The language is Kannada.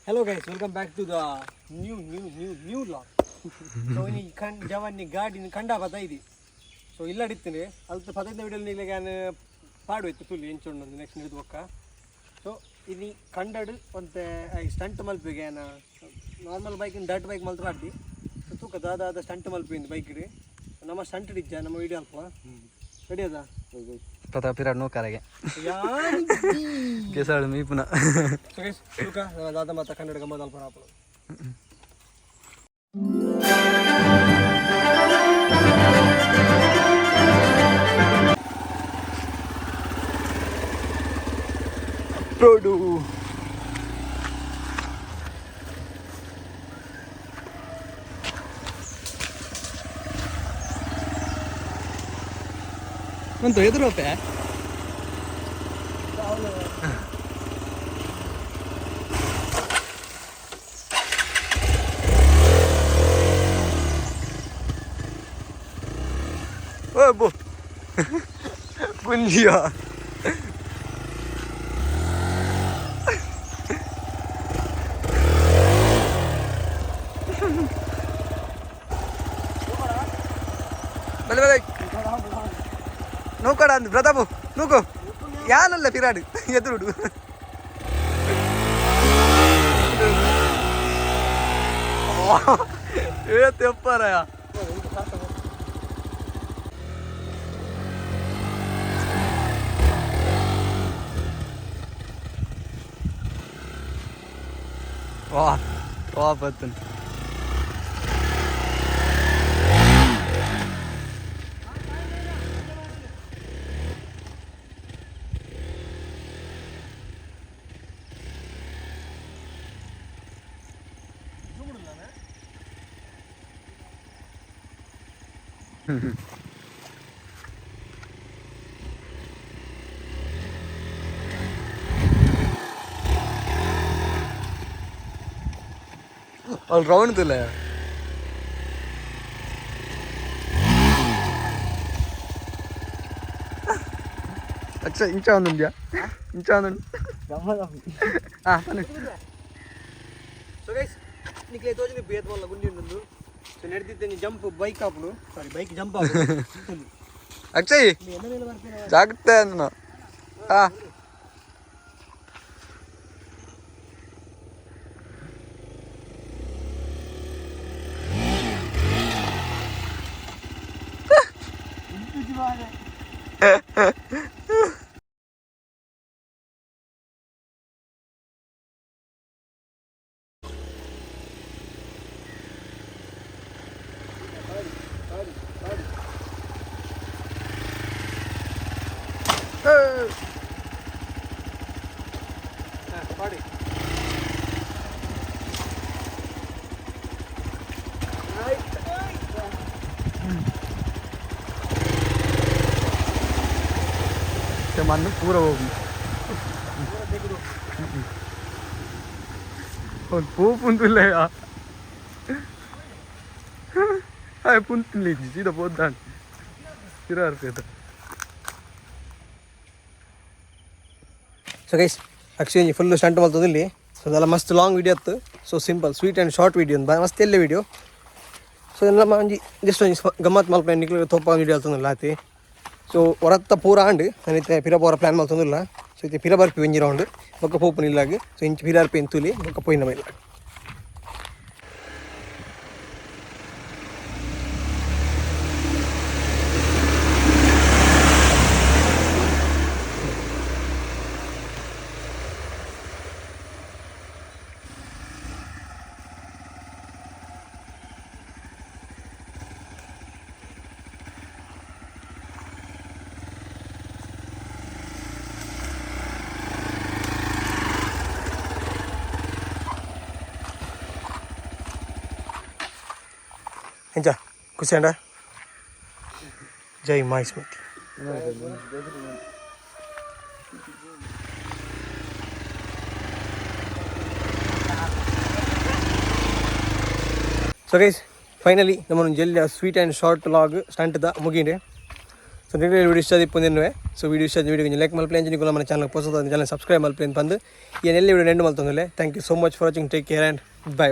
Hello guys, welcome back to the new vlog. So ini kan jawan ni ಗಾಡಿ ಕಂಡ ಬತಾಯಿದಿ. So ಇಲ್ಲ ಅಡಿತೀನಿ. ಅಲ್ತ 15ನೇ ವಿಡಿಯೋ ನಲ್ಲಿ ನಾನು ಪಾಡು ಇತ್ತು ತುಲಿ ಎಂಚೊಂಡು ನೆಕ್ಸ್ಟ್ ನಿಲ್ದು ಬೊಕ್ಕ. So ini ಕಂಡಡ್ ಒಂತೆ ಸ್ಟಂಟ್ ಮಲ್ಪಿಗೆ ನಾ ನಾರ್ಮಲ್ ಬೈಕ್ ಡರ್ಟ್ ಬೈಕ್ ಮಲ್ತ ಆಡ್ದಿ. So ತೂಕ ದಾದ ಸ್ಟಂಟ್ ಮಲ್ಪಿಂದ ಬೈಕ್ ಇಡಿ. ನಮ್ಮ ಸ್ಟಂಟ್ ಇದ್ದ ನಮ್ಮ ವಿಡಿಯೋ ಅಲ್ಪ. ರೆಡಿ ಅದ? Pata pirat no karage. Kesal mi puna. So guys, tuka ದಾದ ಮಾತ ಕನ್ನಡ ಗಮ್ಮತ್ ಅಲ್ಪ ಆಪಲು. Produ. Mantu eduru apa ya? Oh bu, bunyi ya. Balik. Nuka dan beratamu, nuko. Ya nalla piradu, edurudu. Oh, ini teppara ya. Wah, wah betul. All round tu lah. अच्छा इंचा आनंद दिया इंचा आनंद ah mana So guys, nikle toju ni bet wala gundi undu. So nedidite ni jump bike apnu, sorry bike jump apnu. Akshay ಜಾಗ್ರತೆ ಅನ್ನ ah Party. Right. teman tu pura hobi और वो पुन तो ले आ हाय पुन तो ले जी तो बहुत दान फिर आर पे तो So guys, actually full stunt maltadilli. So ಅದೆಲ್ಲ ಮಸ್ತ್ ಲಾಂಗ್ ವಿಡಿಯೋ ಇತ್ತು. So simple sweet and short video ಮಸ್ತ್ ಎಲ್ಲ ವಿಡಿಯೋ. ಸೊ ಎಲ್ಲ ಮಂಜಿ ಜಸ್ಟ್ ಒಂದು ಗಮ್ಮತ್ ಮಲ್ಪ ನಿಕ್ಲಿಗೆ ತೋಪ ವಿಡಿಯೋ ಅಲ್ತಂದಿಲ್ಲ ಆತಿ. ಸೊ ಹೊರತ್ತ ಪೂರ ಆಂಡ್ ನನೈತೆ ಪಿರ ಪೂರ ಪ್ಲ್ಯಾನ್ ಮಾಡ್ತಂದಿಲ್ಲ. ಸೊ ಐತೆ ಪಿರ ಬರ್ಪಿ ಒಂಜಿ ರೌಂಡ್ ಬೊಕ್ಕ ಪೋಪನ್ ಇಲ್ಲಾಗ. ಸೊ ಇಂಚು ಪಿರ ಅರ್ಪಿ ತುಲಿ ಬೊಕ್ಕ ಪೋಯಿನ ಮೇಲೆ ಹೆಂಚ ಖುಷಿ ಅಂಡ ಜೈ ಮಾಯಿ ಸ್ಮೃತಿ. ಸೊ ಗೈಸ್ ಫೈನಲಿ ನಮ್ಮ ಜಲ್ದಿ ಸ್ವೀಟ್ ಆ್ಯಂಡ್ ಶಾರ್ಟ್ ವ್ಲಾಗ್ ಸ್ಟಂಟ್ದ ಮುಗಿಂಡೆ. ಸೊ ನಿಮಗೆ ವಿಡಿಯೋ ಇಷ್ಟ ಇಪ್ಪಂದೇನು ಸೊ ವಿಡಿಯೋ ಇಷ್ಟ ವಿಡಿಯೋ ಲೈಕ್ ಮಲ್ಪಲೆ ನಿಮಗೆ ನಮ್ಮ ಚಾನಲ್ ಹೊಸದು ಚಾನಲ್ ಸಬ್ಸ್ಕ್ರೈಬ್ ಮಲ್ಪಲೆ ಬಂದು ಏನೆಲ್ಲ ವಿಡಿಯೋ ನೆಂಡು ಮಲ್ತಂದಲೆ thank you so much for watching take care and by